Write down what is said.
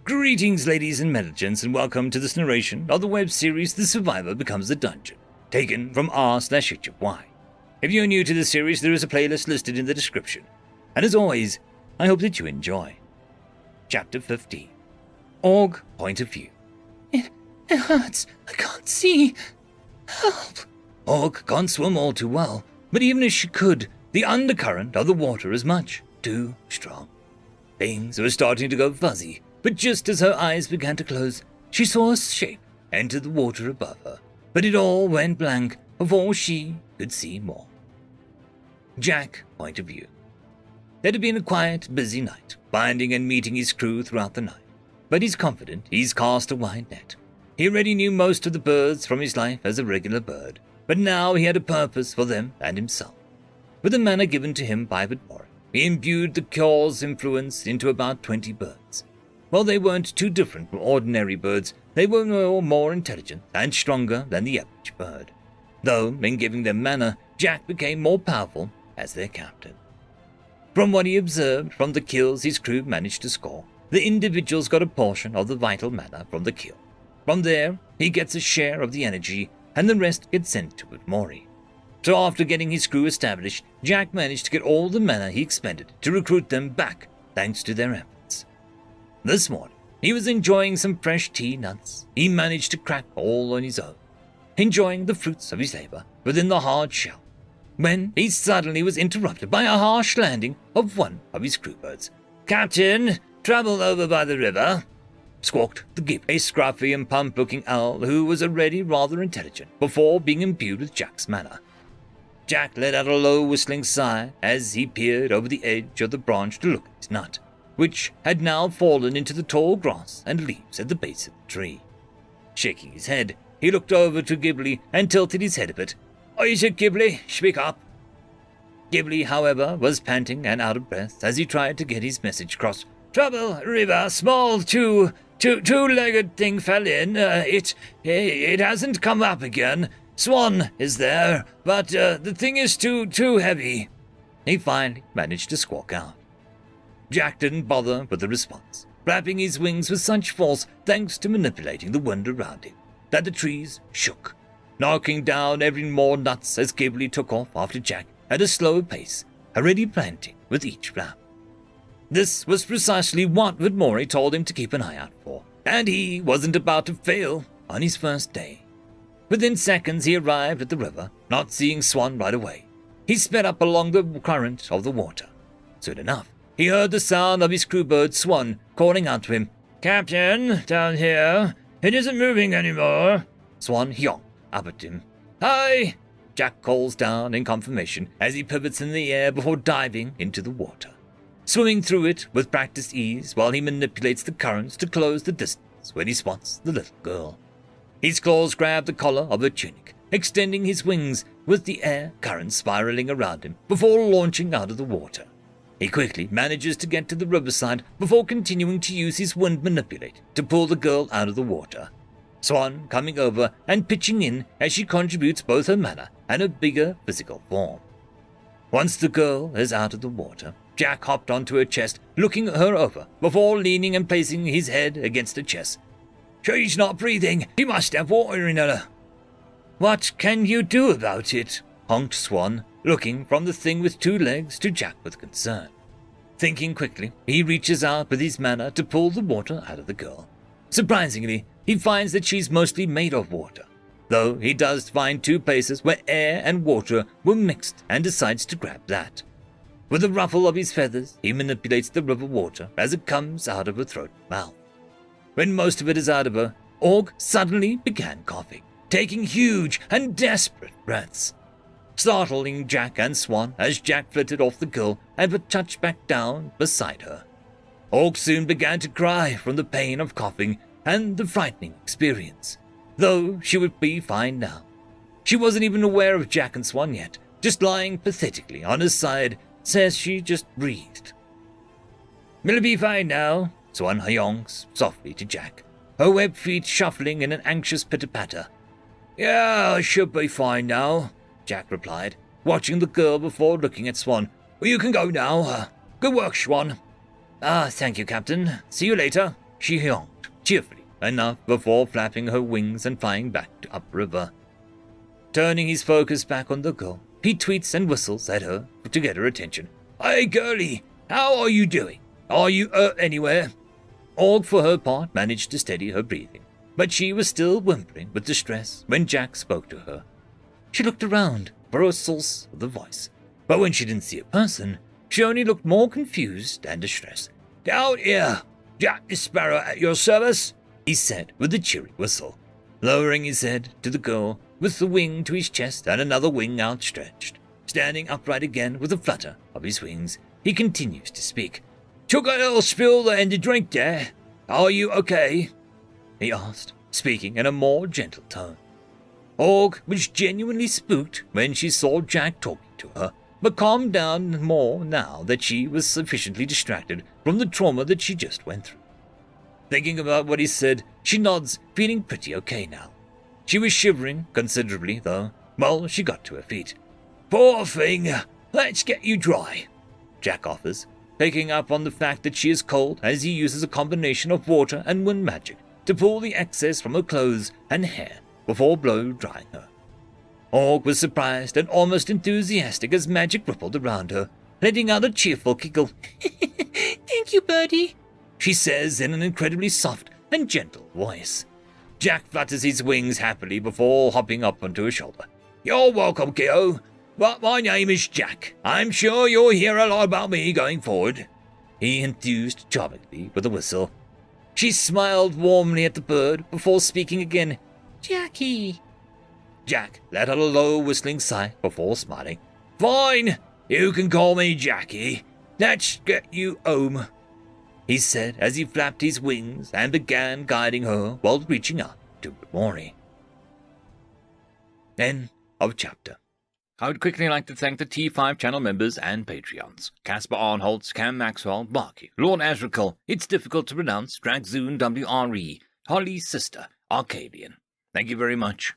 Greetings, ladies and gents, and welcome to this narration of the web series The Survivor Becomes the Dungeon, taken from r/HY. If you're new to this series, there is a playlist listed in the description. And as always, I hope that you enjoy. Chapter 15. Org Point of View. It hurts. I can't see. Help. Org can't swim all too well, but even as she could, the undercurrent of the water is much too strong. Things were starting to go fuzzy, but just as her eyes began to close, she saw a shape enter the water above her, but it all went blank before she could see more. Jack Point of View. It had been a quiet, busy night, finding and meeting his crew throughout the night, but he's confident he's cast a wide net. He already knew most of the birds from his life as a regular bird, but now he had a purpose for them and himself. With the manner given to him by Vidmore, he imbued the cure's influence into about 20 birds. While they weren't too different from ordinary birds, they were more intelligent and stronger than the average bird. Though, in giving them mana, Jack became more powerful as their captain. From what he observed from the kills his crew managed to score, the individuals got a portion of the vital mana from the kill. From there, he gets a share of the energy, and the rest gets sent to Vidmore. So after getting his crew established, Jack managed to get all the mana he expended to recruit them back, thanks to their efforts. This morning, he was enjoying some fresh tea nuts he managed to crack all on his own, enjoying the fruits of his labor within the hard shell, when he suddenly was interrupted by a harsh landing of one of his crew birds. "Captain, trouble over by the river," squawked the Gib, a scruffy and plump-looking owl who was already rather intelligent before being imbued with Jack's mana. Jack let out a low whistling sigh as he peered over the edge of the branch to look at his nut, which had now fallen into the tall grass and leaves at the base of the tree. Shaking his head, he looked over to Ghibli and tilted his head a bit. "Is it Ghibli? Speak up." Ghibli, however, was panting and out of breath as he tried to get his message across. "Trouble, river, small, two-legged thing fell in. It hasn't come up again. Swan is there, but the thing is too heavy." He finally managed to squawk out. Jack didn't bother with the response, flapping his wings with such force thanks to manipulating the wind around him, that the trees shook, knocking down every more nuts as Ghibli took off after Jack at a slower pace, already planting with each flap. This was precisely what Vidmore told him to keep an eye out for, and he wasn't about to fail on his first day. Within seconds he arrived at the river, not seeing Swan right away. He sped up along the current of the water. Soon enough, he heard the sound of his crew bird Swan calling out to him. "Captain, down here. It isn't moving anymore." Swan yonked up at him. "Hi!" Jack calls down in confirmation as he pivots in the air before diving into the water, swimming through it with practiced ease while he manipulates the currents to close the distance when he spots the little girl. His claws grab the collar of her tunic, extending his wings with the air current spiraling around him before launching out of the water. He quickly manages to get to the riverside before continuing to use his wind manipulate to pull the girl out of the water. Swan coming over and pitching in as she contributes both her mana and her bigger physical form. Once the girl is out of the water, Jack hopped onto her chest, looking her over before leaning and placing his head against her chest. "She's not breathing. She must have water in her." "What can you do about it?" honked Swan, looking from the thing with two legs to Jack with concern. Thinking quickly, he reaches out with his mana to pull the water out of the girl. Surprisingly, he finds that she's mostly made of water, though he does find two places where air and water were mixed and decides to grab that. With a ruffle of his feathers, he manipulates the river water as it comes out of her throat and mouth. When most of it is out of her, Org suddenly began coughing, taking huge and desperate breaths, startling Jack and Swan as Jack flitted off the girl and was touched back down beside her. Org soon began to cry from the pain of coughing and the frightening experience, though she would be fine now. She wasn't even aware of Jack and Swan yet, just lying pathetically on her side, says she just breathed. "Will it be fine now?" Swan yonks softly to Jack, her web feet shuffling in an anxious pitter-patter. "Yeah, I should be fine now," Jack replied, watching the girl before looking at Swan. "Well, you can go now. Good work, Swan." "Thank you, Captain. See you later," she honked cheerfully enough before flapping her wings and flying back to upriver. Turning his focus back on the girl, he tweets and whistles at her to get her attention. "Hey, girlie, how are you doing? Are you hurt anywhere?" Org, for her part, managed to steady her breathing, but she was still whimpering with distress when Jack spoke to her. She looked around for a source of the voice, but when she didn't see a person, she only looked more confused and distressed. "Down here, Jack the Sparrow at your service," he said with a cheery whistle, lowering his head to the girl with the wing to his chest and another wing outstretched. Standing upright again with a flutter of his wings, he continues to speak. "Took a little spill and a drink there. Are you okay?" he asked, speaking in a more gentle tone. Org was genuinely spooked when she saw Jack talking to her, but calmed down more now that she was sufficiently distracted from the trauma that she just went through. Thinking about what he said, she nods, feeling pretty okay now. She was shivering considerably, though, while she got to her feet. "Poor thing, let's get you dry," Jack offers, picking up on the fact that she is cold as he uses a combination of water and wind magic to pull the excess from her clothes and hair before blow-drying her. Org was surprised and almost enthusiastic as magic rippled around her, letting out a cheerful giggle. Thank you, buddy, she says in an incredibly soft and gentle voice. Jack flutters his wings happily before hopping up onto her shoulder. "You're welcome, kiddo. But my name is Jack. I'm sure you'll hear a lot about me going forward," he enthused charmingly with a whistle. She smiled warmly at the bird before speaking again. Jackie. Jack let out a low whistling sigh before smiling. "Fine, you can call me Jackie. Let's get you home," he said as he flapped his wings and began guiding her while reaching out to W.R.E. End of chapter. I would quickly like to thank the T5 channel members and Patreons. Casper Arnholtz, Cam Maxwell, Barky, Lord Azrekahl, It's Difficult to Pronounce, Dragzoon W.R.E, Holly's Sister, Arcadian. Thank you very much.